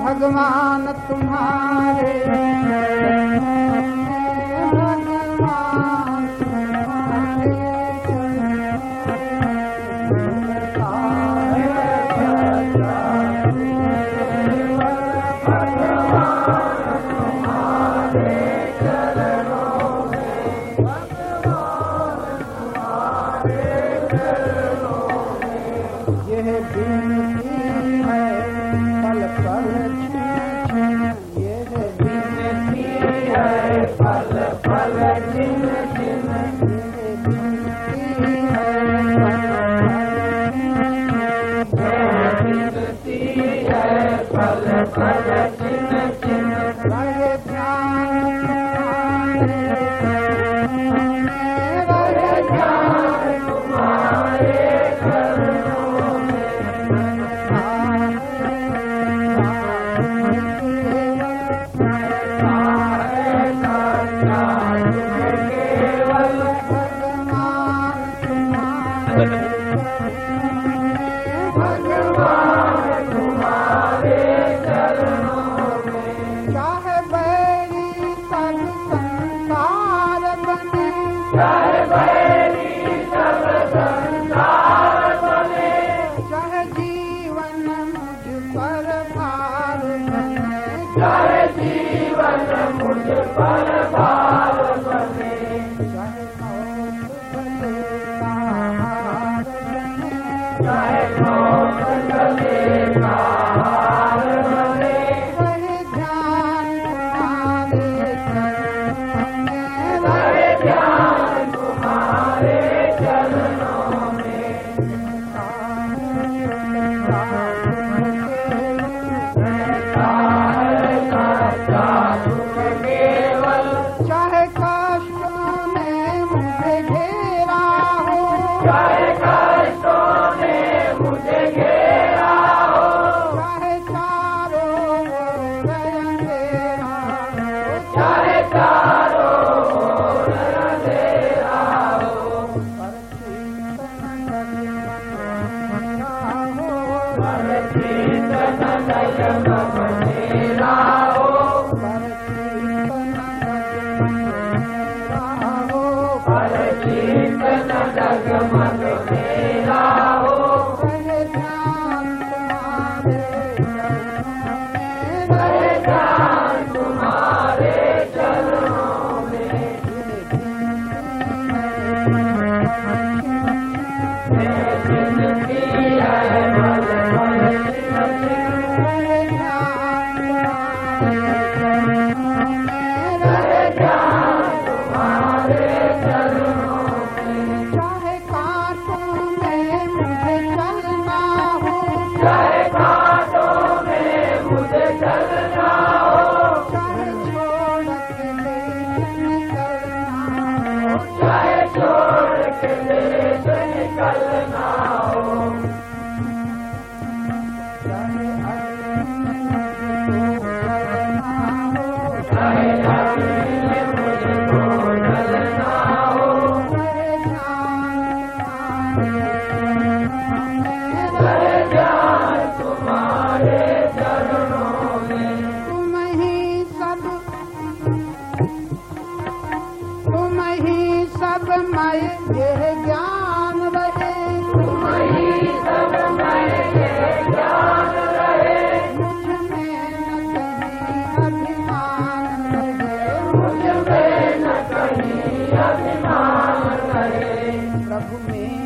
भगवान तुम्हारे भगवान तुम्हारे यह बिनती है पल पल प्रभु मेरे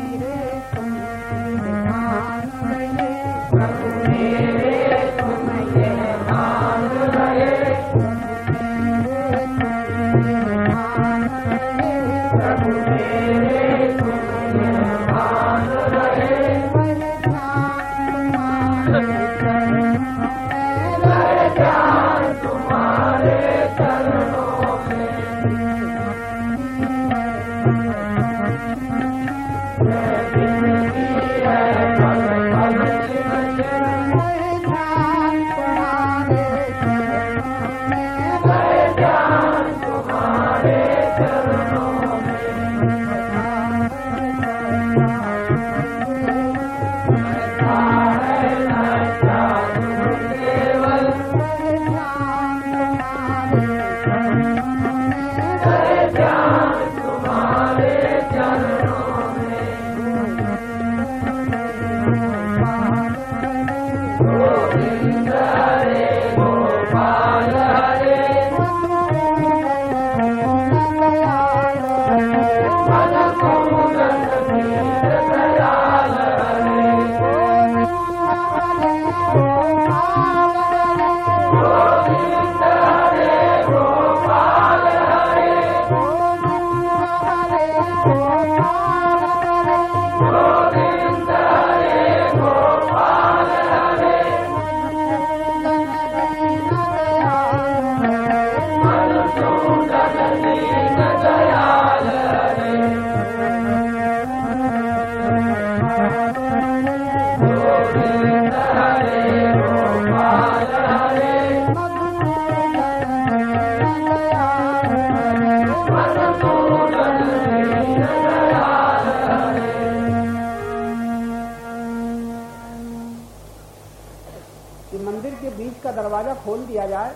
दरवाजा खोल दिया जाए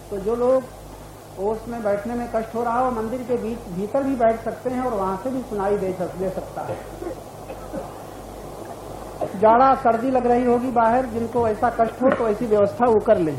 तो जो लोग ओस में बैठने में कष्ट हो रहा हो मंदिर के भीतर भी बैठ सकते हैं और वहां से भी सुनाई दे सकता है। जाड़ा सर्दी लग रही होगी बाहर, जिनको ऐसा कष्ट हो तो ऐसी व्यवस्था वो कर लें।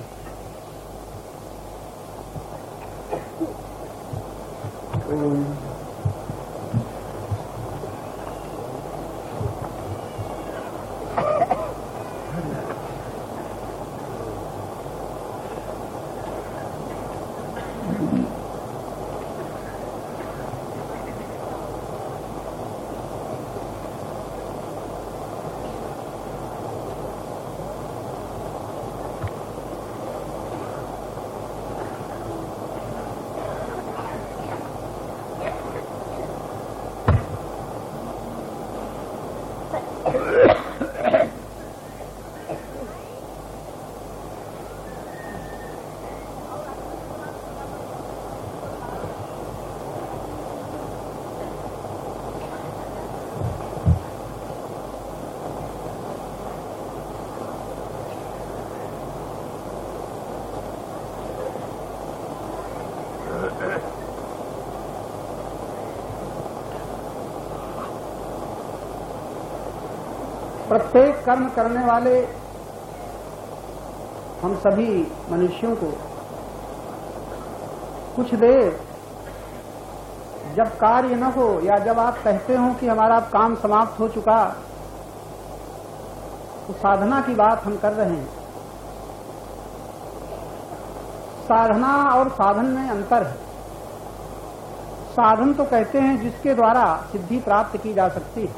प्रत्येक कर्म करने वाले हम सभी मनुष्यों को कुछ देर जब कार्य न हो या जब आप कहते हो कि हमारा काम समाप्त हो चुका, तो साधना की बात हम कर रहे हैं। साधना और साधन में अंतर है। साधन तो कहते हैं जिसके द्वारा सिद्धि प्राप्त की जा सकती है,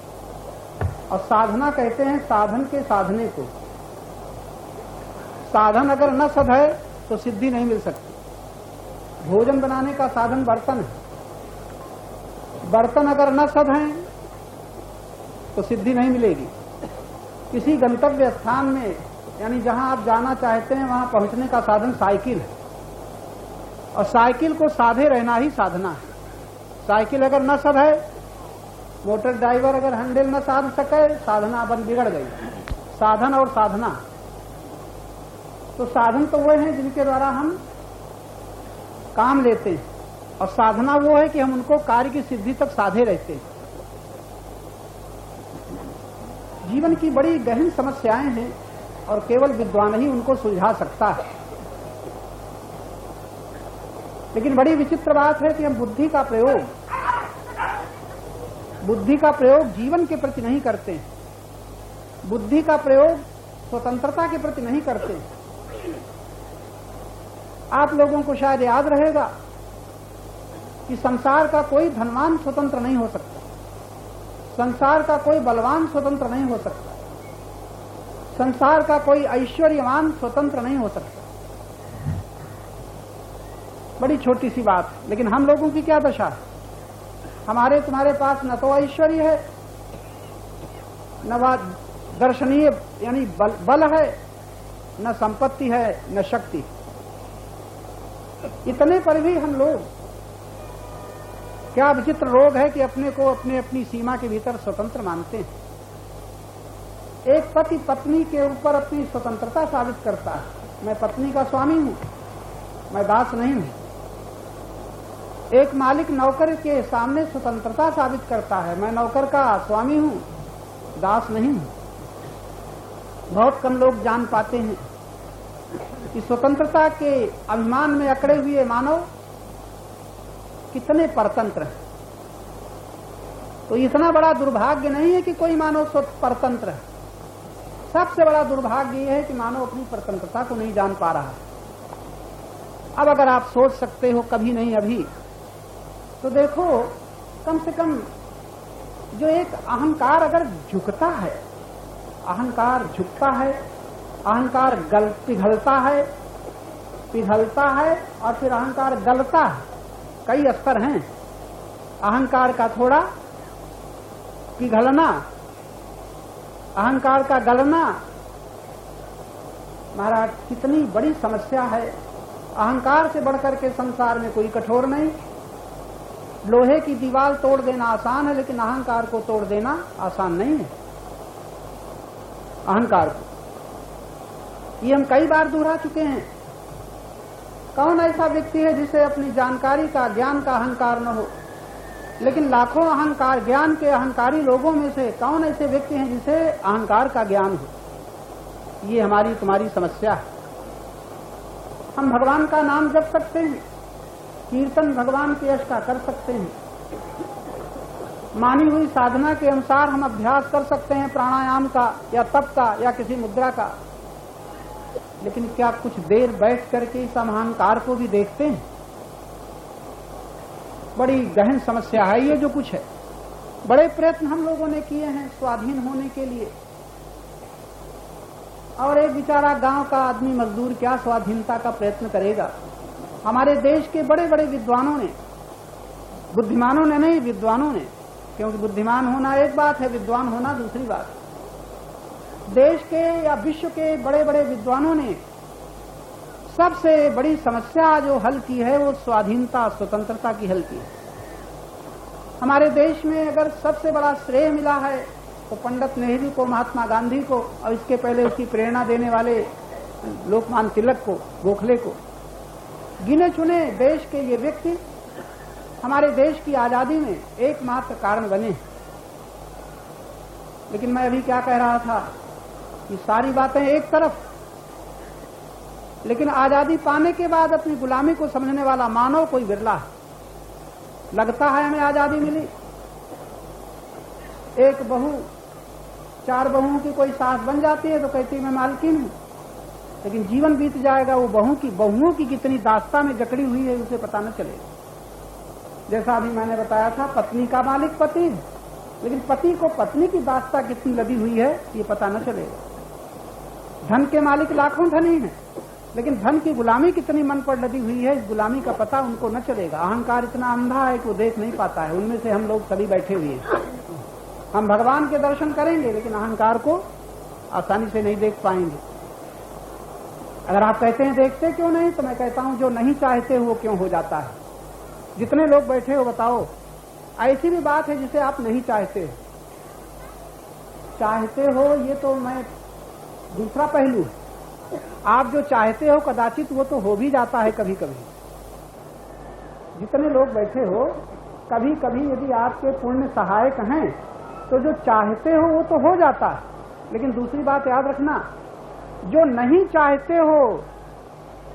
और साधना कहते हैं साधन के साधने को। साधन अगर न सद है तो सिद्धि नहीं मिल सकती। भोजन बनाने का साधन बर्तन है, बर्तन अगर न सद है तो सिद्धि नहीं मिलेगी। किसी गंतव्य स्थान में यानी जहां आप जाना चाहते हैं वहां पहुंचने का साधन साइकिल है, और साइकिल को साधे रहना ही साधना है। साइकिल अगर न सद है, मोटर ड्राइवर अगर हैंडल न साध सके, साधना बन बिगड़ गई। साधन और साधना, तो साधन तो वो हैं जिनके द्वारा हम काम लेते हैं, और साधना वो है कि हम उनको कार्य की सिद्धि तक साधे रहते हैं। जीवन की बड़ी गहन समस्याएं हैं और केवल विद्वान ही उनको सुलझा सकता है। लेकिन बड़ी विचित्र बात है कि हम बुद्धि का प्रयोग जीवन के प्रति नहीं करते हैं। बुद्धि का प्रयोग स्वतंत्रता के प्रति नहीं करते हैं। आप लोगों को शायद याद रहेगा कि संसार का कोई धनवान स्वतंत्र नहीं हो सकता, संसार का कोई बलवान स्वतंत्र नहीं हो सकता, संसार का कोई ऐश्वर्यवान स्वतंत्र नहीं हो सकता। बड़ी छोटी सी बात है, लेकिन हम लोगों की क्या दशा है? हमारे तुम्हारे पास न तो ऐश्वर्य है, न दर्शनीय यानी बल है, न संपत्ति है, न शक्ति। इतने पर भी हम लोग, क्या विचित्र रोग है कि अपने को अपनी सीमा के भीतर स्वतंत्र मानते हैं। एक पति पत्नी के ऊपर अपनी स्वतंत्रता साबित करता है, मैं पत्नी का स्वामी हूं, मैं दास नहीं हूं। एक मालिक नौकर के सामने स्वतंत्रता साबित करता है, मैं नौकर का स्वामी हूं, दास नहीं हूं। बहुत कम लोग जान पाते हैं कि स्वतंत्रता के अभिमान में अकड़े हुए मानव कितने परतंत्र हैं। तो इतना बड़ा दुर्भाग्य नहीं है कि कोई मानव परतंत्र है। सबसे बड़ा दुर्भाग्य यह है कि मानव अपनी परतंत्रता को नहीं जान पा रहा। अब अगर आप सोच सकते हो कभी नहीं अभी, तो देखो कम से कम जो एक अहंकार अगर झुकता है, अहंकार झुकता है, अहंकार पिघलता है और फिर अहंकार गलता है। कई स्तर हैं अहंकार का, थोड़ा पिघलना, अहंकार का गलना। महाराज कितनी बड़ी समस्या है। अहंकार से बढ़कर के संसार में कोई कठोर नहीं। लोहे की दीवार तोड़ देना आसान है, लेकिन अहंकार को तोड़ देना आसान नहीं है। अहंकार को ये हम कई बार दोहरा चुके हैं। कौन ऐसा व्यक्ति है जिसे अपनी जानकारी का, ज्ञान का अहंकार न हो? लेकिन लाखों अहंकार, ज्ञान के अहंकारी लोगों में से कौन ऐसे व्यक्ति हैं जिसे अहंकार का ज्ञान हो? ये हमारी तुम्हारी समस्या है। हम भगवान का नाम जप सकते हैं, कीर्तन भगवान के यश का कर सकते हैं, मानी हुई साधना के अनुसार हम अभ्यास कर सकते हैं, प्राणायाम का या तप का या किसी मुद्रा का। लेकिन क्या कुछ देर बैठ करके इस अहंकार को भी देखते हैं? बड़ी गहन समस्या है ये जो कुछ है। बड़े प्रयत्न हम लोगों ने किए हैं स्वाधीन होने के लिए, और एक बेचारा गांव का आदमी मजदूर क्या स्वाधीनता का प्रयत्न करेगा? हमारे देश के बड़े बड़े विद्वानों ने, बुद्धिमानों ने नहीं, विद्वानों ने, क्योंकि बुद्धिमान होना एक बात है, विद्वान होना दूसरी बात। देश के या विश्व के बड़े बड़े विद्वानों ने सबसे बड़ी समस्या जो हल की है वो स्वाधीनता, स्वतंत्रता की हल की है। हमारे देश में अगर सबसे बड़ा श्रेय मिला है तो पंडित नेहरू को, महात्मा गांधी को, और इसके पहले उसकी प्रेरणा देने वाले लोकमान्य तिलक को, गोखले को। गिने चुने देश के ये व्यक्ति हमारे देश की आजादी में एकमात्र कारण बने। लेकिन मैं अभी क्या कह रहा था कि सारी बातें एक तरफ, लेकिन आजादी पाने के बाद अपनी गुलामी को समझने वाला मानव कोई बिरला है। लगता है हमें आजादी मिली, एक बहू, 4 बहुओं की कोई सास बन जाती है तो कहती है मैं मालकिन हूं, लेकिन जीवन बीत जाएगा, वो बहुओं की कितनी दास्ता में जकड़ी हुई है उसे पता न चलेगा। जैसा अभी मैंने बताया था, पत्नी का मालिक पति, लेकिन पति को पत्नी की दास्ता कितनी लदी हुई है ये पता न चलेगा। धन के मालिक लाखों धनी हैं, लेकिन धन की गुलामी कितनी मन पर लदी हुई है इस गुलामी का पता उनको न चलेगा। अहंकार इतना अंधा है कि वो देख नहीं पाता है। उनमें से हम लोग सभी बैठे हुए हैं। हम भगवान के दर्शन करेंगे लेकिन अहंकार को आसानी से नहीं देख पाएंगे। अगर आप कहते हैं देखते क्यों नहीं, तो मैं कहता हूं जो नहीं चाहते हो वो क्यों हो जाता है। जितने लोग बैठे हो बताओ ऐसी भी बात है जिसे आप नहीं चाहते हो। चाहते हो ये तो मैं दूसरा पहलू है। आप जो चाहते हो कदाचित वो तो हो भी जाता है कभी कभी। जितने लोग बैठे हो कभी कभी यदि आपके पुण्य सहायक हैं तो जो चाहते हो वो तो हो जाता है। लेकिन दूसरी बात याद रखना, जो नहीं चाहते हो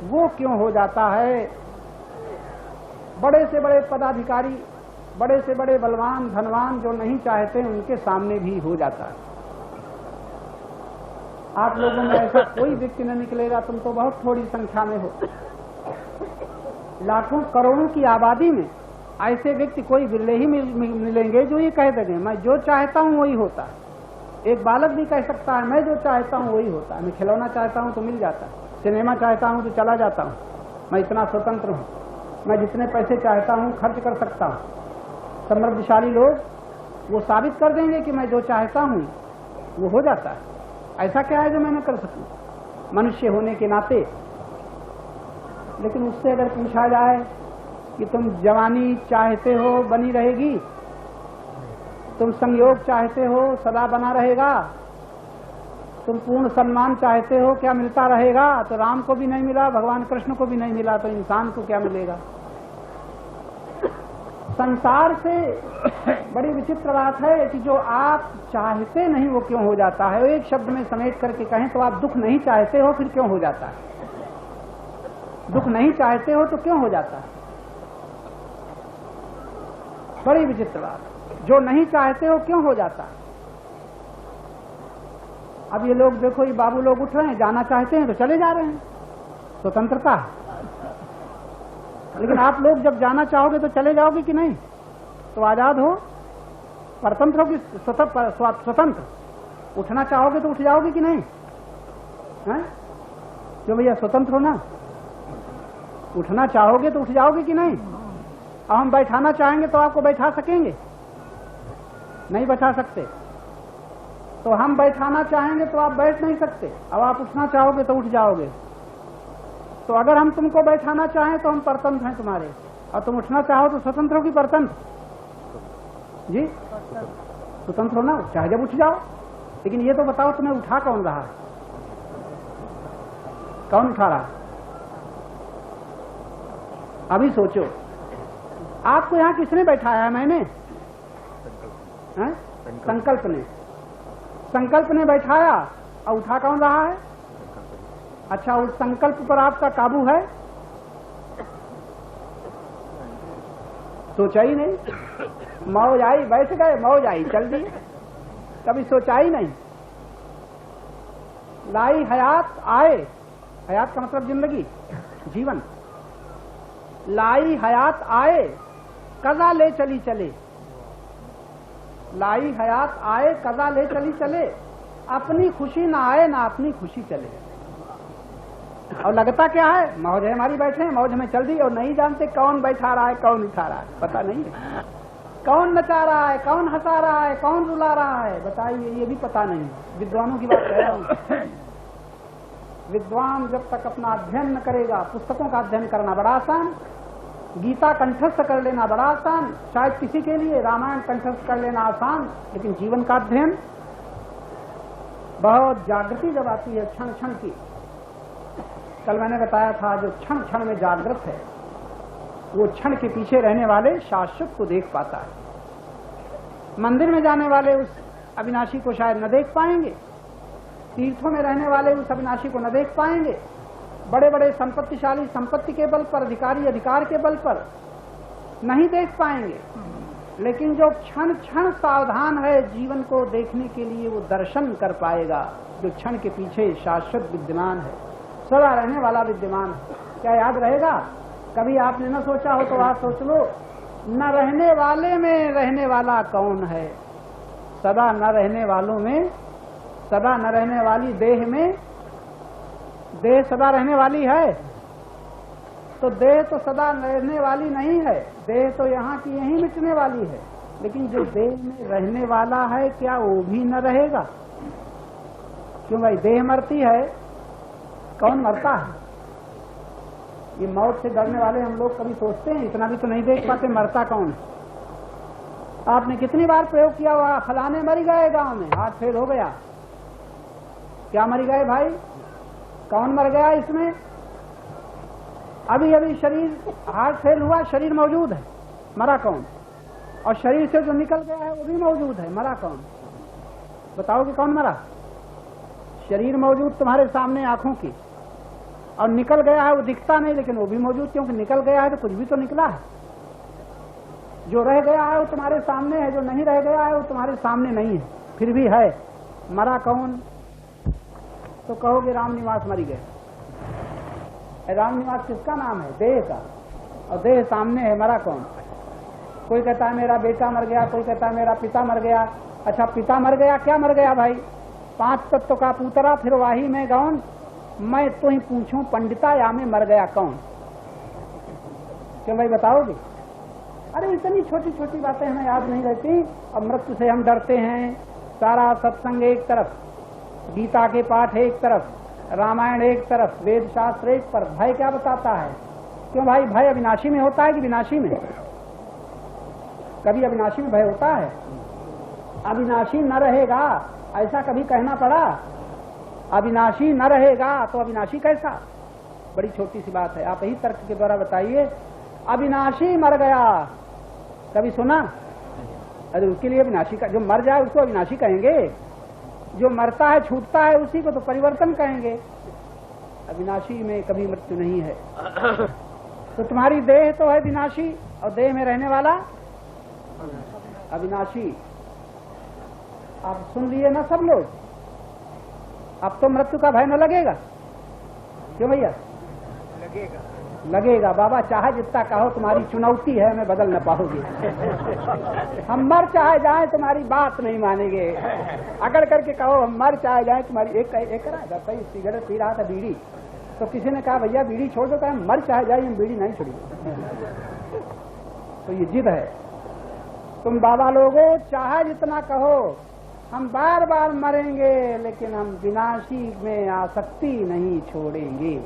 वो क्यों हो जाता है। बड़े से बड़े पदाधिकारी, बड़े से बड़े बलवान, धनवान जो नहीं चाहते उनके सामने भी हो जाता है। आप लोगों में ऐसा कोई व्यक्ति न निकलेगा, तुम तो बहुत थोड़ी संख्या में हो। लाखों करोड़ों की आबादी में ऐसे व्यक्ति कोई बिरले ही मिलेंगे जो ये कह देंगे मैं जो चाहता हूं वही होता है। एक बालक भी कह सकता है मैं जो चाहता हूं वही होता है। मैं खिलौना चाहता हूं तो मिल जाता है, सिनेमा चाहता हूं तो चला जाता हूं, मैं इतना स्वतंत्र हूं। मैं जितने पैसे चाहता हूँ खर्च कर सकता हूँ। समृद्धशाली लोग वो साबित कर देंगे कि मैं जो चाहता हूँ वो हो जाता है। ऐसा क्या है जो मैं न कर सकूँ मनुष्य होने के नाते। लेकिन उससे अगर पूछा जाए कि तुम जवानी चाहते हो बनी रहेगी, तुम संयोग चाहते हो सदा बना रहेगा, तुम पूर्ण सम्मान चाहते हो क्या मिलता रहेगा? तो राम को भी नहीं मिला, भगवान कृष्ण को भी नहीं मिला, तो इंसान को क्या मिलेगा? संसार से बड़ी विचित्र बात है कि जो आप चाहते नहीं वो क्यों हो जाता है। एक शब्द में समेट करके कहें तो आप दुख नहीं चाहते हो फिर क्यों हो जाता है? दुख नहीं चाहते हो तो क्यों हो जाता है? बड़ी विचित्र बात। जो नहीं चाहते हो क्यों हो जाता है? अब ये लोग देखो, ये बाबू लोग उठ रहे हैं, जाना चाहते हैं तो चले जा रहे हैं, स्वतंत्रता है। लेकिन आप लोग जब जाना चाहोगे तो चले जाओगे कि नहीं? तो आजाद हो, परतंत्र हो कि स्वतंत्र? उठना चाहोगे तो उठ जाओगे कि नहीं? हैं? क्यों भैया, स्वतंत्र हो ना? उठना चाहोगे तो उठ जाओगे कि नहीं? अब हम बैठाना चाहेंगे तो आपको बैठा सकेंगे? नहीं बैठा सकते। तो हम बैठाना चाहेंगे तो आप बैठ नहीं सकते। अब आप उठना चाहोगे तो उठ जाओगे। तो अगर हम तुमको बैठाना चाहें तो हम परतंत्र हैं तुम्हारे, और तुम उठना चाहो तो स्वतंत्र हो कि परतंत्र? जी स्वतंत्र हो ना, चाहे जब उठ जाओ। लेकिन ये तो बताओ तुम्हें उठा कौन रहा है? कौन उठा रहा है? अभी सोचो, आपको यहां किसने बैठाया है? मैंने? संकल्प ने। संकल्प ने बैठाया, और उठा कौन रहा है? अच्छा, उस संकल्प पर आपका काबू है? सोचा ही नहीं। मौज आई, बैठ गए, मौज आई, चल दिए, कभी सोचा ही नहीं। लाई हयात आए, हयात का मतलब जिंदगी, जीवन। लाई हयात आए, कज़ा ले चली चले। लाई हयात आए, कज़ा ले चली चले। अपनी खुशी ना आए ना अपनी खुशी चले। और लगता क्या है? मौज है हमारी, बैठे हैं, मौज में चल दी, और नहीं जानते कौन बैठा रहा है, कौन उठा रहा है, पता नहीं है। कौन नचा रहा है, कौन हंसा रहा है, कौन रुला रहा है, बताइए, ये भी पता नहीं। विद्वानों की बात कह रहा हूं। विद्वान जब तक अपना अध्ययन न करेगा, पुस्तकों का अध्ययन करना बड़ा आसान, गीता कंठस्थ कर लेना बड़ा आसान, शायद किसी के लिए रामायण कंठस्थ कर लेना आसान, लेकिन जीवन का अध्ययन, बहुत जागृति जब आती है क्षण क्षण की। कल मैंने बताया था, जो क्षण क्षण में जागृत है वो क्षण के पीछे रहने वाले शाश्वत को देख पाता है। मंदिर में जाने वाले उस अविनाशी को शायद न देख पाएंगे, तीर्थों में रहने वाले उस अविनाशी को न देख पाएंगे, बड़े बड़े संपत्तिशाली संपत्ति के बल पर, अधिकारी अधिकार के बल पर नहीं देख पाएंगे। लेकिन जो क्षण क्षण सावधान है जीवन को देखने के लिए, वो दर्शन कर पाएगा, जो क्षण के पीछे शाश्वत विद्यमान है, सदा रहने वाला विद्यमान है। क्या याद रहेगा? कभी आपने न सोचा हो तो आप सोच लो, न रहने वाले में रहने वाला कौन है? सदा न रहने वालों में, सदा न रहने वाली देह में, देह सदा रहने वाली है, तो देह तो सदा रहने वाली नहीं है, देह तो यहाँ की यहीं मिटने वाली है। लेकिन जो देह में रहने वाला है, क्या वो भी न रहेगा? क्यों भाई, देह मरती है, कौन मरता है? ये मौत से डरने वाले हम लोग कभी सोचते हैं? इतना भी तो नहीं देख पाते मरता कौन है। आपने कितनी बार प्रयोग किया हुआ, फलाने मर गए गांव में, हार्ट फेल हो गया। क्या मर गए भाई? कौन मर गया इसमें? अभी अभी शरीर, हार्ट फेल हुआ, शरीर मौजूद है, मरा कौन? और शरीर से जो निकल गया है वो भी मौजूद है, मरा कौन? बताओ कि कौन मरा? शरीर मौजूद तुम्हारे सामने आंखों की, और निकल गया है वो दिखता नहीं, लेकिन वो भी मौजूद, क्योंकि निकल गया है तो कुछ भी तो निकला है। जो रह गया है वो तुम्हारे सामने है, जो नहीं रह गया है वो तुम्हारे सामने नहीं है, फिर भी है। मरा कौन? तो कहोगे रामनिवास मर गए। रामनिवास किसका नाम है? देह का, और देह सामने है, मरा कौन? कोई कहता है मेरा बेटा मर गया, कोई कहता है मेरा पिता मर गया। अच्छा, पिता मर गया, क्या मर गया भाई? 5 तत्व का पूतरा, फिर वाही में गौन, मैं तो ही पूछूं पंडिता या में मर गया कौन? क्यों भाई बताओगे? अरे इतनी छोटी छोटी बातें हमें याद नहीं रहती। अब मृत्यु से हम डरते हैं, सारा सत्संग एक तरफ, गीता के पाठ एक तरफ, रामायण एक तरफ, वेद शास्त्र एक पर। भय क्या बताता है? क्यों भाई? भय अविनाशी में होता है कि विनाशी में? कभी अविनाशी में भय होता है? अविनाशी न रहेगा ऐसा कभी कहना पड़ा? अविनाशी न रहेगा तो अविनाशी कैसा? बड़ी छोटी सी बात है, आप ही तर्क के द्वारा बताइए। अविनाशी मर गया, कभी सुना? अरे उसके लिए अविनाशी का, जो मर जाए उसको अविनाशी कहेंगे? जो मरता है छूटता है उसी को तो परिवर्तन कहेंगे। अविनाशी में कभी मृत्यु नहीं है। तो तुम्हारी देह तो है विनाशी और देह में रहने वाला अविनाशी। आप सुन लिए ना सब लोग? अब तो मृत्यु का भय न लगेगा? क्यों भैया? लगेगा बाबा, चाहे जितना कहो, तुम्हारी चुनौती है, मैं बदल न पाओगे। हम मर चाहे जाए तुम्हारी बात नहीं मानेंगे। अकड़ करके कहो हम मर चाहे जाए तुम्हारी। एक रहा था सिगरेट पी रहा था, बीड़ी, तो किसी ने कहा भैया बीड़ी छोड़ दो, हम मर चाहे जाए हम बीड़ी नहीं छोड़ेंगे। तो ये जिद है। तुम बाबा लोगों चाहे जितना कहो, हम बार बार मरेंगे लेकिन हम विनाशी में आसक्ति नहीं छोड़ेंगे।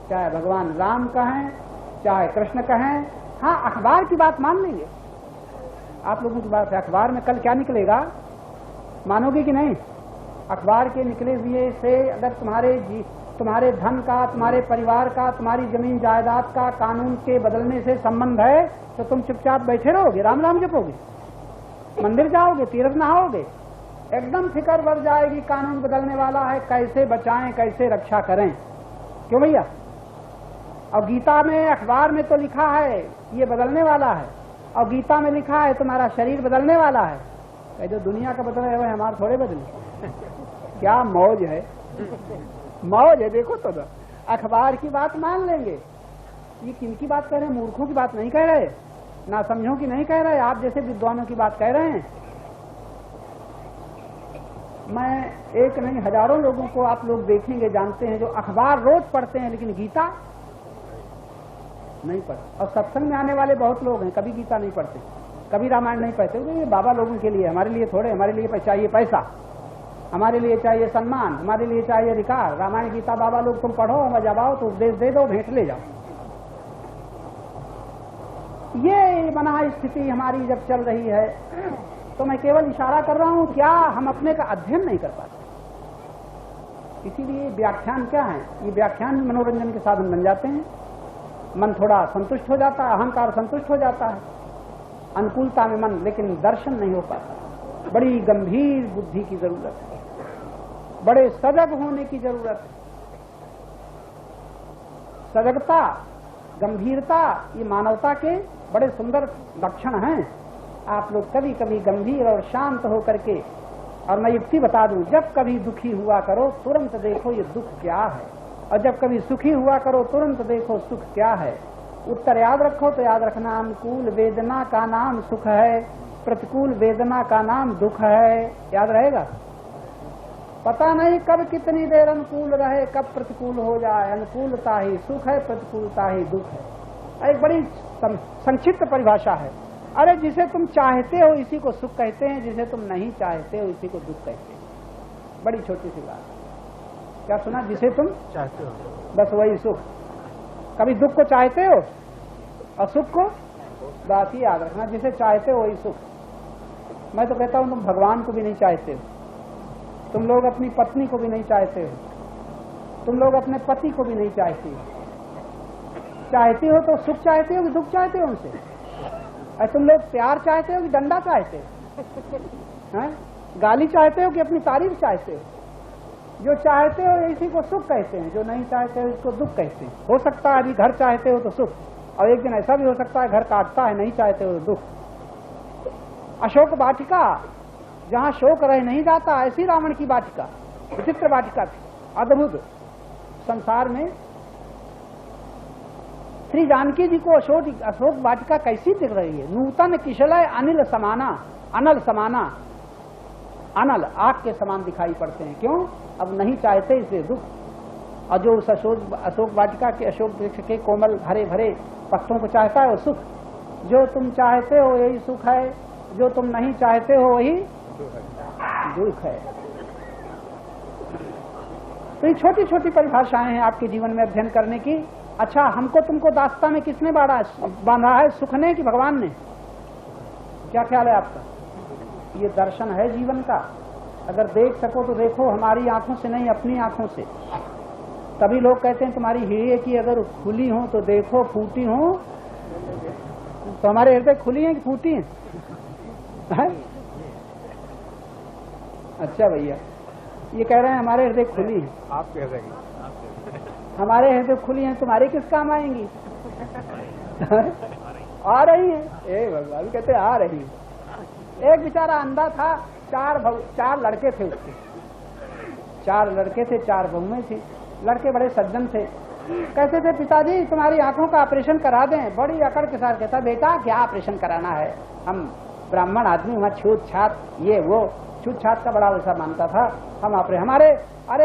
चाहे भगवान राम कहें, चाहे कृष्ण कहें। हाँ, अखबार की बात मान लेंगे। आप लोगों की बात है, अखबार में कल क्या निकलेगा मानोगे कि नहीं? अखबार के निकले हुए से अगर तुम्हारे धन का, तुम्हारे परिवार का, तुम्हारी जमीन जायदाद का कानून के बदलने से संबंध है तो तुम चुपचाप बैठे रहोगे, राम राम जपोगे, मंदिर जाओगे, तीर्थ नहाओगे? एकदम फिक्र बढ़ जाएगी, कानून बदलने वाला है, कैसे बचाएं, कैसे रक्षा करें। क्यों भैया? और गीता में, अखबार में तो लिखा है ये बदलने वाला है, और गीता में लिखा है तुम्हारा शरीर बदलने वाला है। जो दुनिया का बदल है हमारा थोड़े बदले। क्या मौज है, मौज है। देखो तो अखबार की बात मान लेंगे। ये किनकी बात कह रहे हैं? मूर्खों की बात नहीं कह रहे, ना समझों की नहीं कह रहे, आप जैसे विद्वानों की बात कह रहे हैं। मैं एक नहीं हजारों लोगों को आप लोग देखेंगे, जानते हैं, जो अखबार रोज पढ़ते हैं लेकिन गीता नहीं पढ़ते। और सत्संग में आने वाले बहुत लोग हैं, कभी गीता नहीं पढ़ते, कभी रामायण नहीं पढ़ते। ये बाबा लोगों के लिए, हमारे लिए थोड़े। हमारे लिए चाहिए पैसा, हमारे लिए चाहिए सम्मान, हमारे लिए चाहिए अधिकार। रामायण गीता बाबा लोग तुम पढ़ो, मजा पाओ तो उपदेश दे दो, भेंट ले जाओ। ये मना स्थिति हमारी जब चल रही है तो मैं केवल इशारा कर रहा हूं, क्या हम अपने का अध्ययन नहीं कर पाते? इसीलिए व्याख्यान क्या है? ये व्याख्यान मनोरंजन के साधन बन जाते हैं। मन थोड़ा संतुष्ट हो जाता है, अहंकार संतुष्ट हो जाता है, अनुकूलता में मन, लेकिन दर्शन नहीं हो पाता। बड़ी गंभीर बुद्धि की जरूरत है, बड़े सजग होने की जरूरत है। सजगता, गंभीरता, ये मानवता के बड़े सुंदर लक्षण हैं। आप लोग कभी कभी गंभीर और शांत होकर के, और मैं युक्ति बता दूं, जब कभी दुखी हुआ करो तुरंत देखो ये दुख क्या है, और जब कभी सुखी हुआ करो तुरंत देखो सुख क्या है। उत्तर याद रखो तो याद रखना, अनुकूल वेदना का नाम सुख है, प्रतिकूल वेदना का नाम दुख है। याद रहेगा? पता नहीं कब कितनी देर अनुकूल रहे, कब प्रतिकूल हो जाए। अनुकूलता ही सुख है, प्रतिकूलता ही दुख है। एक बड़ी संक्षिप्त परिभाषा है। अरे जिसे तुम चाहते हो इसी को सुख कहते हैं, जिसे तुम नहीं चाहते हो इसी को दुख कहते हैं। बड़ी छोटी सी बात। क्या सुना? जिसे तुम चाहते हो बस वही सुख। कभी दुख को चाहते हो और सुख को, बात ही याद रखना, जिसे चाहते हो वही सुख। मैं तो कहता हूं तुम भगवान को भी नहीं चाहते हो, तुम लोग अपनी पत्नी को भी नहीं चाहते हो, तुम लोग अपने पति को भी नहीं चाहते हो। चाहते हो तो सुख चाहते हो कि दुख चाहते हो उनसे? और तुम लोग प्यार चाहते हो कि डंडा चाहते हो? गाली चाहते हो कि अपनी तारीफ चाहते हो? जो चाहते हो इसी को सुख कहते हैं, जो नहीं चाहते हो इसको दुख कहते हैं। हो सकता है अभी घर चाहते हो तो सुख, और एक दिन ऐसा भी हो सकता है घर काटता है, नहीं चाहते हो तो दुख। अशोक वाटिका, जहाँ शोक रह नहीं जाता, ऐसी रावण की वाटिका, विचित्र वाटिका थी, अद्भुत। संसार में श्री जानकी जी को अशोक वाटिका कैसी दिख रही है? नूतन किशलय अनिल समाना, अनल समाना, अनल आग के समान दिखाई पड़ते हैं। क्यों? अब नहीं चाहते इसलिए दुख। और जो उस अशोक वाटिका के अशोक वृक्ष के कोमल हरे भरे पत्तों को चाहता है वो सुख। जो तुम चाहते हो यही सुख है, जो तुम नहीं चाहते हो वही दुख है। तो ये छोटी छोटी परिभाषाएं हैं आपके जीवन में अध्ययन करने की। अच्छा, हमको तुमको दास्ता में किसने बांधा है, सुख ने कि भगवान ने? क्या ख्याल है आपका? ये दर्शन है जीवन का। अगर देख सको तो देखो, हमारी आंखों से नहीं, अपनी आंखों से। तभी लोग कहते हैं तुम्हारी हृदय की अगर खुली हो तो देखो, फूटी हो तो हमारे हृदय खुली है कि फूटी है? अच्छा भैया, ये कह रहे हैं हमारे हृदय खुली है। आपके हृदय हमारे हृदय खुली है, तुम्हारे किस काम आएंगी? आ रही है। ए भगवान, कहते आ रही है। एक बेचारा अंधा था, चार लड़के थे उसके, 4 लड़के थे, 4 बहुएं थी। लड़के बड़े सज्जन थे। कहते थे पिताजी तुम्हारी आंखों का ऑपरेशन करा दें। बड़ी अकड़ के साथ कहता, बेटा क्या ऑपरेशन कराना है, हम ब्राह्मण आदमी, वहाँ छूत छात ये वो, छूत छात का बड़ा वैसा मानता था। हम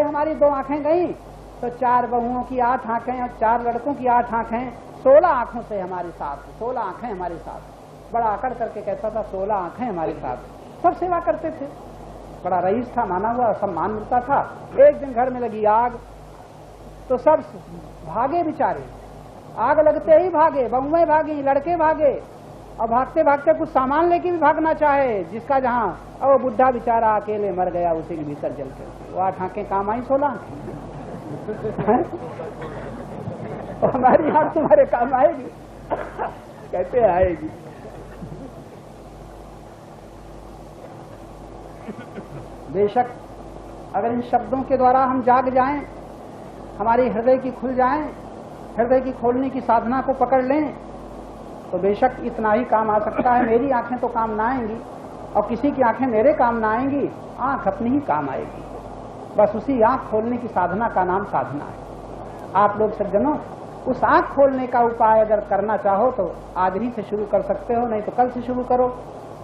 हमारी 2 आंखें गई तो 4 बहुओं की 8 आंखें और 4 लड़कों की 8 आंखें, 16 आंखों से हमारे साथ, 16 आंखें हमारे साथ। बड़ा अकड़ करके कहता था 16 आंखें हमारे साथ। सब सेवा करते थे, बड़ा रईस था, माना हुआ, सम्मान मिलता था। एक दिन घर में लगी आग तो सब भागे बेचारे, आग लगते ही भागे, बहुएं भागी, लड़के भागे, और भागते भागते कुछ सामान लेके भी भागना चाहे जिसका जहाँ, और वो बुढ़ा बेचारा अकेले मर गया उसी के भीतर जल कर। वो 8 आंखें काम आई, 16 हमारी आंख तुम्हारे काम आएगी? कहते आएगी। बेशक अगर इन शब्दों के द्वारा हम जाग जाएं, हमारी हृदय की खुल जाएं, हृदय की खोलने की साधना को पकड़ लें, तो बेशक इतना ही काम आ सकता है। मेरी आंखें तो काम ना आएंगी और किसी की आंखें मेरे काम ना आएंगी, आंख अपनी ही काम आएगी। बस उसी आंख खोलने की साधना का नाम साधना है। आप लोग सज्जनों, उस आंख खोलने का उपाय अगर करना चाहो तो आज ही से शुरू कर सकते हो, नहीं तो कल से शुरू करो।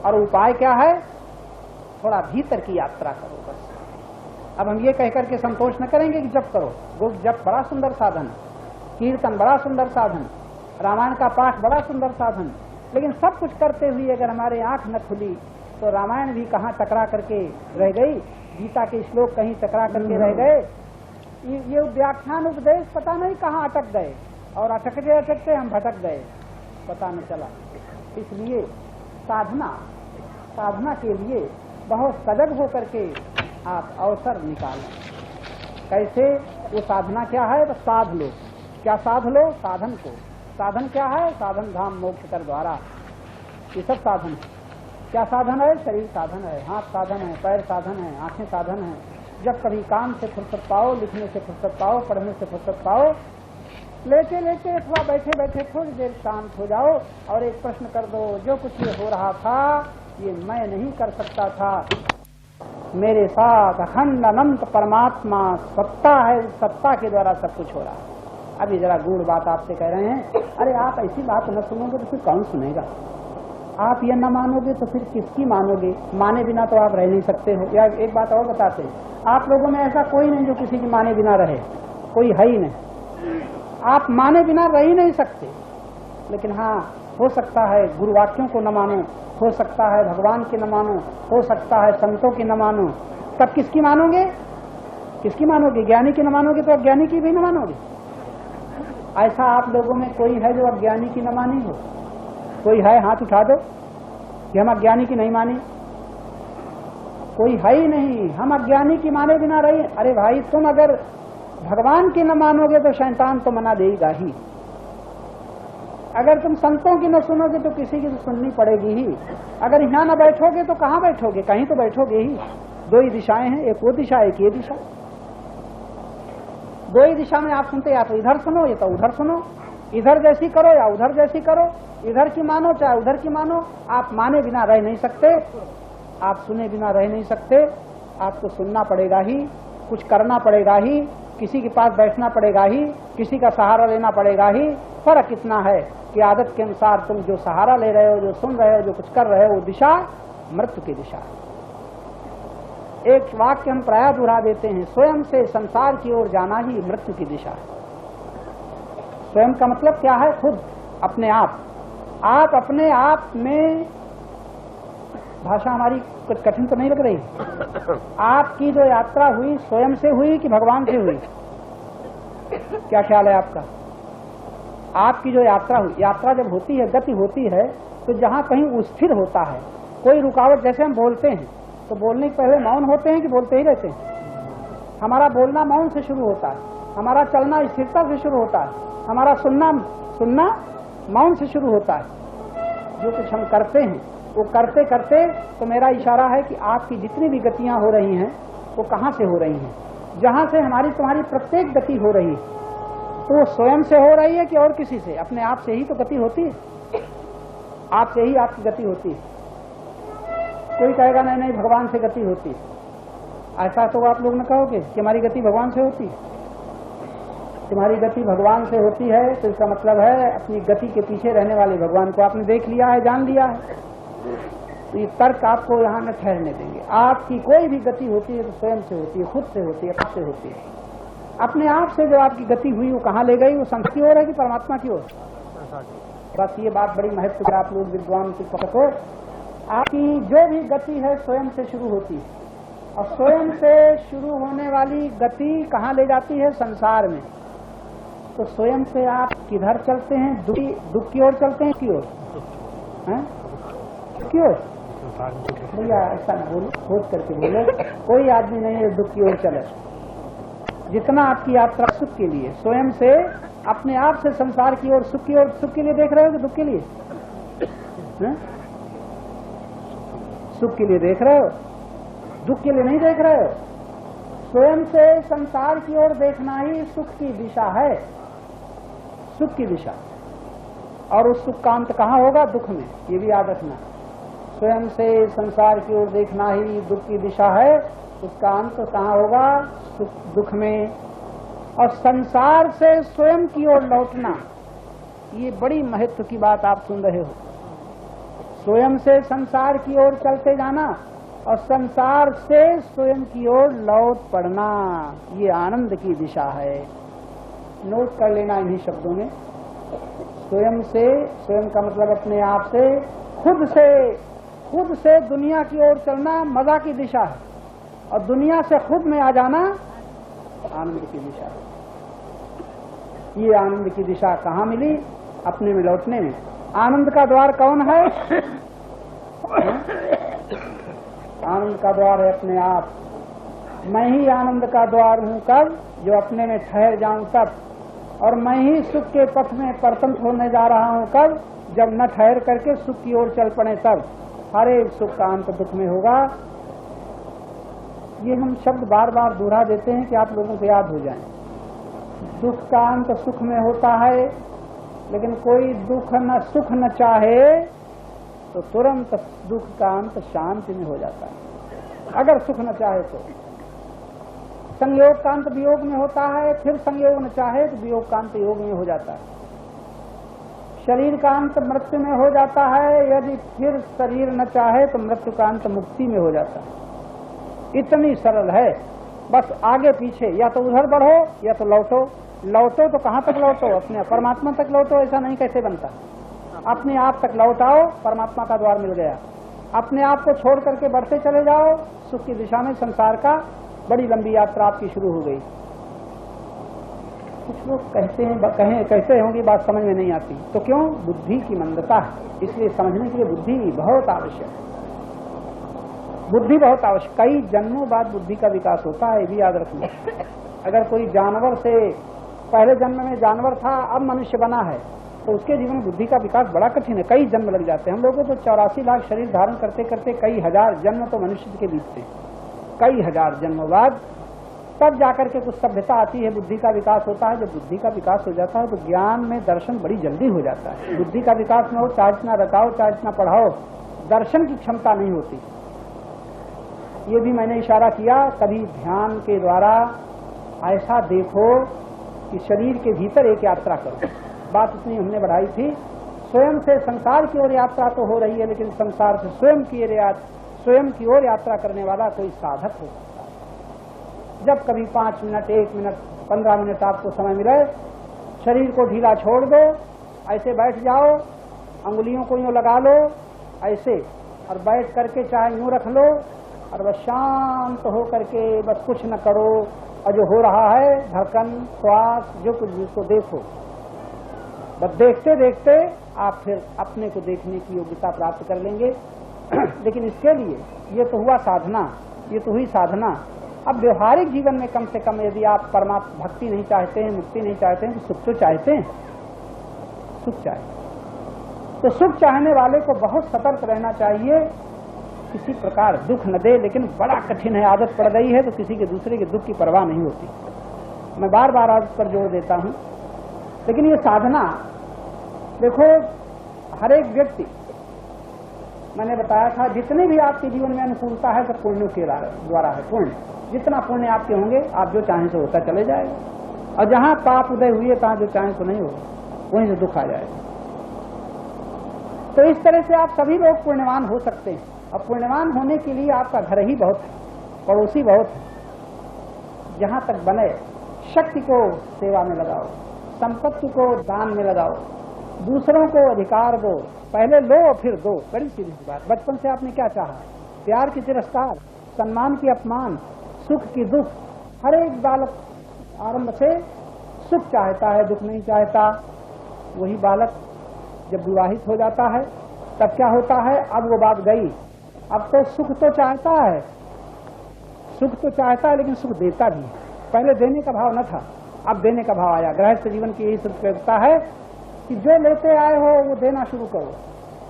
और उपाय क्या है? थोड़ा भीतर की यात्रा करो बस। अब हम ये कहकर के संतोष न करेंगे कि जप करो। वो जप बड़ा सुंदर साधन, कीर्तन बड़ा सुंदर साधन, रामायण का पाठ बड़ा सुंदर साधन, लेकिन सब कुछ करते हुए अगर हमारे आंख न खुली तो रामायण भी कहाँ टकरा करके रह गई, गीता के श्लोक कहीं टकरा करके रह गए, ये व्याख्यान उपदेश पता नहीं कहाँ अटक गए, और अटकते अटकते हम भटक गए, पता न चला। इसलिए साधना के लिए बहुत सजग होकर के आप अवसर निकालें। कैसे? वो साधना क्या है? तो साध लो। क्या साध लो? साधन को। साधन क्या है? साधन धाम मोक्ष कर द्वारा, ये सब साधन है। क्या साधन है? शरीर साधन है, हाथ साधन है, पैर साधन है, आंखें साधन है। जब कभी काम से फुर्सत पाओ, लिखने से फुर्सत पाओ, पढ़ने से फुर्सत पाओ, लेटे लेटे अथवा बैठे बैठे थोड़ी देर शांत हो जाओ और एक प्रश्न कर दो, जो कुछ ये हो रहा था ये मैं नहीं कर सकता था, मेरे साथ अखंड अनंत परमात्मा सत्ता है, उस सत्ता के द्वारा सब कुछ हो रहा है। अभी जरा गूढ़ बात आपसे कह रहे हैं। अरे आप ऐसी बात न सुनोगे तो फिर कौन सुनेगा? आप ये न मानोगे तो फिर किसकी मानोगे? माने बिना तो आप रह नहीं सकते हो। या एक बात और बताते हैं, आप लोगों में ऐसा कोई नहीं जो किसी की माने बिना रहे, कोई है ही नहीं। आप माने बिना रह ही नहीं सकते, लेकिन हाँ हो सकता है गुरु वाक्यों को न मानो, हो सकता है भगवान के न मानो, हो सकता है संतों की न मानो। तब किसकी मानोगे? किसकी मानोगे? ज्ञानी की न मानोगे तो अज्ञानी की भी न मानोगे। ऐसा आप लोगों में कोई है जो अज्ञानी की न मानी हो? कोई है? हाथ उठा दो कि हम अज्ञानी की नहीं मानी। कोई है ही नहीं, हम अज्ञानी की माने बिना रही। अरे भाई, तुम अगर भगवान की न मानोगे तो शैतान तो मना देगा ही। अगर तुम संतों की न सुनोगे तो किसी की तो सुननी पड़ेगी ही। अगर यहाँ न बैठोगे तो कहाँ बैठोगे? कहीं तो बैठोगे ही। 2 ही दिशाएं हैं, एक वो दिशा एक ये दिशा। 2 ही दिशा में आप सुनते, या तो इधर सुनो या तो उधर सुनो, इधर जैसी करो या उधर जैसी करो, इधर की मानो चाहे उधर की मानो। आप माने बिना रह नहीं सकते, आप सुने बिना रह नहीं सकते। आपको सुनना पड़ेगा ही, कुछ करना पड़ेगा ही, किसी के पास बैठना पड़ेगा ही, किसी का सहारा लेना पड़ेगा ही। फर्क इतना है कि आदत के अनुसार तुम जो सहारा ले रहे हो, जो सुन रहे हो, जो कुछ कर रहे हो, वो दिशा मृत्यु की दिशा है। एक वाक्य हम प्रायः दोहरा देते हैं, स्वयं से संसार की ओर जाना ही मृत्यु की दिशा है। स्वयं का मतलब क्या है? खुद, अपने आप। आप अपने आप में, भाषा हमारी कुछ कठिन तो नहीं लग रही? आपकी जो यात्रा हुई स्वयं से हुई कि भगवान से हुई? क्या ख्याल है आपका? आपकी जो यात्रा हुई, यात्रा जब होती है, गति होती है, तो जहाँ कहीं स्थिर होता है, कोई रुकावट, जैसे हम बोलते हैं तो बोलने के पहले मौन होते हैं कि बोलते ही रहते हैं? हमारा बोलना मौन से शुरू होता है, हमारा चलना स्थिरता से शुरू होता है, हमारा सुनना मौन से शुरू होता है। जो कुछ हम करते हैं वो करते करते, तो मेरा इशारा है कि आपकी जितनी भी गतियां हो रही हैं वो कहाँ से हो रही हैं? जहाँ से हमारी तुम्हारी प्रत्येक गति हो रही है, तो वो स्वयं से हो रही है कि और किसी से? अपने आप से ही तो गति होती है, आप से ही आपकी गति होती है। कोई कहेगा नहीं नहीं भगवान से गति होती है। ऐसा तो आप लोग न कहोगे कि हमारी गति भगवान से होती है। तुम्हारी गति भगवान से होती है तो इसका मतलब है अपनी गति के पीछे रहने वाले भगवान को आपने देख लिया है, जान लिया है। तो ये तर्क आपको यहाँ न ठहरने देंगे। आपकी कोई भी गति होती है तो स्वयं से होती है, खुद से होती है, खुद से होती है। अपने आप से जो आपकी गति हुई वो कहाँ ले गई? वो संत की ओर है कि परमात्मा की ओर? बस ये बात बड़ी महत्व है, आप लोग विद्वान से पकड़ो। आपकी जो भी गति है स्वयं से शुरू होती है, और स्वयं से शुरू होने वाली गति कहाँ ले जाती है? संसार में। तो स्वयं से आप किधर चलते हैं? दुख की ओर चलते हैं, की ओर? क्यों भैया ऐसा न बोलो, सोच करके बोलो। कोई आदमी नहीं है दुख की ओर चले। जितना आपकी यात्रा सुख के लिए, स्वयं से अपने आप से संसार की ओर, सुख की ओर, सुख के लिए देख रहे हो कि दुख के लिए? सुख के लिए देख रहे हो, दुख के लिए नहीं देख रहे हो। स्वयं से संसार की ओर देखना ही सुख की दिशा है, सुख की दिशा। और उस सुख का अंत कहाँ होगा? दुख में। ये भी याद रखना, स्वयं से संसार की ओर देखना ही दुख की दिशा है, उसका अंत कहाँ होगा? दुख में। और संसार से स्वयं की ओर लौटना, ये बड़ी महत्व की बात आप सुन रहे हो। स्वयं से संसार की ओर चलते जाना और संसार से स्वयं की ओर लौट पड़ना, ये आनंद की दिशा है। नोट कर लेना इन्हीं शब्दों में। स्वयं से, स्वयं का मतलब अपने आप से, खुद से दुनिया की ओर चलना मजा की दिशा है, और दुनिया से खुद में आ जाना आनंद की दिशा है। ये आनंद की दिशा कहाँ मिली? अपने में लौटने में। आनंद का द्वार कौन है? आनंद का द्वार है अपने आप। मैं ही आनंद का द्वार हूँ कब? जो अपने में ठहर जाऊं तब। और मैं ही सुख के पथ में परतंत होने जा रहा हूँ कब? जब न ठहर करके सुख की ओर चल पड़े तब। हर एक सुख का अंत दुख में होगा। ये हम शब्द बार बार दोहरा देते हैं कि आप लोगों को याद हो जाए। दुख का अंत सुख में होता है, लेकिन कोई सुख न चाहे तो तुरंत दुख का अंत शांति में हो जाता है। अगर सुख न चाहे तो संयोग का अंत वियोग में होता है, फिर संयोग न चाहे तो वियोग का अंत योग में हो जाता है। शरीर का अंत मृत्यु में हो जाता है, यदि फिर शरीर न चाहे तो मृत्यु का अंत मुक्ति में हो जाता है। इतनी सरल है। बस आगे पीछे, या तो उधर बढ़ो या तो लौटो। लौटो तो कहाँ तक लौटो? अपने परमात्मा तक लौटो। ऐसा नहीं कैसे बनता? अपने आप तक लौटाओ, परमात्मा का द्वार मिल गया। अपने आप को छोड़ करके बढ़ते चले जाओ सुख की दिशा में। संसार का बड़ी लंबी यात्रा आपकी शुरू हो गई। कुछ लोग कहते होंगे, बात समझ में नहीं आती। तो क्यों? बुद्धि की मंदता है, इसलिए समझने के लिए बुद्धि बहुत आवश्यक है। बुद्धि बहुत आवश्यक। कई जन्मों बाद बुद्धि का विकास होता है, ये भी याद रखना। अगर कोई जानवर से पहले जन्म में जानवर था, अब मनुष्य बना है, तो उसके जीवन में बुद्धि का विकास बड़ा कठिन है। कई जन्म लग जाते हैं। हम लोगों को तो 84 लाख शरीर धारण करते करते कई हजार जन्म तो मनुष्य के बीतते, कई हजार जन्मों बाद तब जाकर के कुछ सभ्यता आती है, बुद्धि का विकास होता है। जब बुद्धि का विकास हो जाता है तो ज्ञान में दर्शन बड़ी जल्दी हो जाता है। बुद्धि का विकास न हो, चाहे इतना रटाओ चाहे इतना पढ़ाओ, दर्शन की क्षमता नहीं होती। ये भी मैंने इशारा किया, कभी ध्यान के द्वारा ऐसा देखो कि शरीर के भीतर एक यात्रा करो। बात इतनी हमने बढ़ाई थी। स्वयं से संसार की ओर यात्रा तो हो रही है, लेकिन संसार से स्वयं की ओर यात्रा करने वाला कोई साधक हो सकता है। जब कभी 5 मिनट, 1 मिनट, 15 मिनट आपको समय मिले, शरीर को ढीला छोड़ दो, ऐसे बैठ जाओ, अंगुलियों को यूं लगा लो ऐसे, और बैठ करके चाहे यूं रख लो, और बस शांत हो करके बस कुछ न करो, और जो हो रहा है धड़कन, श्वास, जो कुछ भी उसको देखो। बस देखते देखते आप फिर अपने को देखने की योग्यता प्राप्त कर लेंगे। लेकिन इसके लिए ये तो हुआ साधना, ये तो हुई साधना। अब व्यवहारिक जीवन में कम से कम यदि आप परमात्मा भक्ति नहीं चाहते हैं, मुक्ति नहीं चाहते हैं, तो सुख तो चाहते हैं, सुख चाहिए। तो सुख चाहने वाले को बहुत सतर्क रहना चाहिए, किसी प्रकार दुख न दे। लेकिन बड़ा कठिन है, आदत पड़ गई है तो किसी के दूसरे के दुख की परवाह नहीं होती। मैं बार बार आदत पर जोर देता हूं। लेकिन ये साधना देखो, हर एक व्यक्ति, मैंने बताया था, जितने भी आपके जीवन में अनुकूलता है सब पुण्यों के द्वारा है। पुण्य, जितना पुण्य आपके होंगे आप जो चाहें तो होता चले जाएगा, और जहां पाप उदय हुए तहां जो चाहें तो नहीं होगा, वहीं से दुख आ जाएगा। तो इस तरह से आप सभी लोग पुण्यवान हो सकते हैं। अब पुण्यवान होने के लिए आपका घर ही बहुत है, पड़ोसी बहुत है। जहां तक बने शक्ति को सेवा में लगाओ, संपत्ति को दान में लगाओ, दूसरों को अधिकार दो, पहले लो फिर दो। बड़ी सीधी सी बात। बचपन से आपने क्या चाहा? प्यार की तिरस्कार, सम्मान की अपमान, सुख की दुख। हर एक बालक आरंभ से सुख चाहता है, दुख नहीं चाहता। वही बालक जब विवाहित हो जाता है तब क्या होता है? अब वो बात गई, अब तो सुख तो चाहता है, सुख तो चाहता है लेकिन सुख देता भी है। पहले देने का भाव न था, अब देने का भाव आया। गृहस्थ जीवन की यही सुखता है कि जो लेते आए हो वो देना शुरू करो,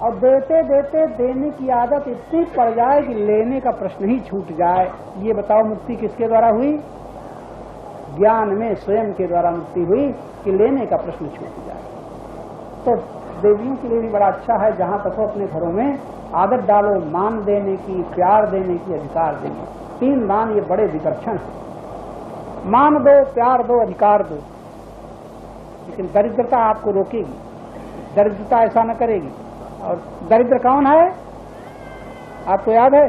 और देते देते देने की आदत इतनी पड़ जाए कि लेने का प्रश्न ही छूट जाए। ये बताओ, मुक्ति किसके द्वारा हुई? ज्ञान में स्वयं के द्वारा मुक्ति हुई कि लेने का प्रश्न छूट जाए। तो देवियों के लिए भी बड़ा अच्छा है, जहां तक हो अपने घरों में आदत डालो मान देने की, प्यार देने की, अधिकार देने की। 3 मान ये बड़े विकर्षण है। मान दो, प्यार दो, अधिकार दो। लेकिन दरिद्रता आपको रोकेगी, दरिद्रता ऐसा न करेगी। और दरिद्र कौन है आपको याद है?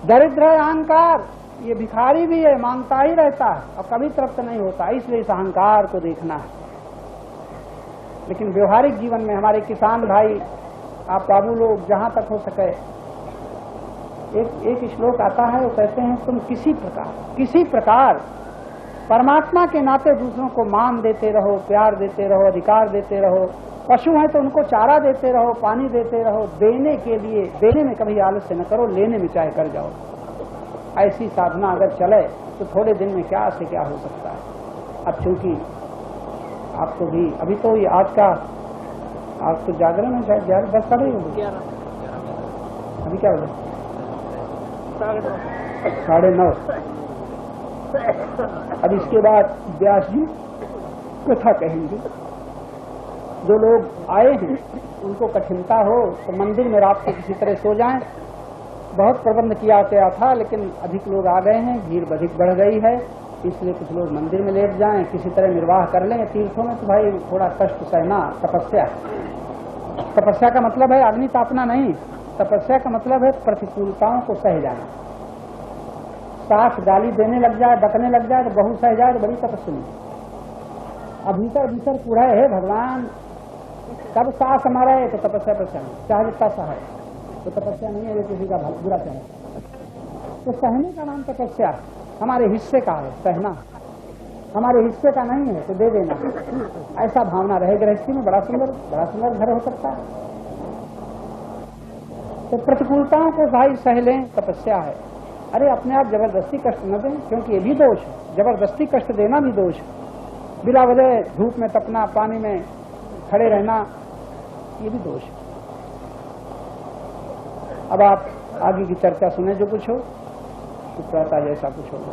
दरिद्र है अहंकार। ये भिखारी भी है, मांगता ही रहता है और कभी तृप्त नहीं होता। इसलिए इस अहंकार को देखना है। लेकिन व्यवहारिक जीवन में हमारे किसान भाई, आप बाबू लोग, जहां तक हो सके, एक श्लोक आता है, वो कहते हैं तुम किसी प्रकार परमात्मा के नाते दूसरों को मान देते रहो, प्यार देते रहो, अधिकार देते रहो। पशु हैं तो उनको चारा देते रहो, पानी देते रहो। देने के लिए, देने में कभी आलस्य न करो, लेने में चाहे कर जाओ। ऐसी साधना अगर चले तो थोड़े दिन में क्या से क्या हो सकता है। अब चूंकि आपको भी अभी तो ये आज तो जागरण है, शायद 10 साढ़े अभी क्या हो गया? 9:30। अब इसके बाद व्यास जी कथा कहेंगे। जो लोग आए हैं उनको कठिनता हो तो मंदिर में रात को किसी तरह सो जाएं। बहुत प्रबंध किया गया था लेकिन अधिक लोग आ गए हैं, भीड़ अधिक बढ़ गई है, इसलिए कुछ लोग मंदिर में लेट जाएं, किसी तरह निर्वाह कर लें। तीर्थों में तो भाई थोड़ा कष्ट सहना तपस्या। तपस्या का मतलब है अग्नि तापना नहीं, तपस्या का मतलब है प्रतिकूलताओं को सह जाना। सास गाली देने लग जाए, बकने लग जाए तो बहू सह जाए तो बड़ी तपस्या नहीं। अब भीतर भीतर कूड़ा है भगवान, कब सास हमारा है तो तपस्या पर सहना, चाहे जितना सहाय तो तपस्या नहीं है, किसी का बुरा चाहे। तो सहने का नाम तपस्या हमारे हिस्से का है, सहना हमारे हिस्से का नहीं है तो दे देना, ऐसा भावना रहे गृहस्थी में। बड़ा सुंदर घर हो सकता है। तो प्रतिकूलताओं को भाई सह लें, तपस्या है। अरे अपने आप जबरदस्ती कष्ट न दें, क्योंकि ये भी दोष है, जबरदस्ती कष्ट देना भी दोष है। बिला वजह धूप में तपना, पानी में खड़े रहना, ये भी दोष है। अब आप आगे की चर्चा सुने, जो कुछ हो, शुक्रता जैसा कुछ होगा।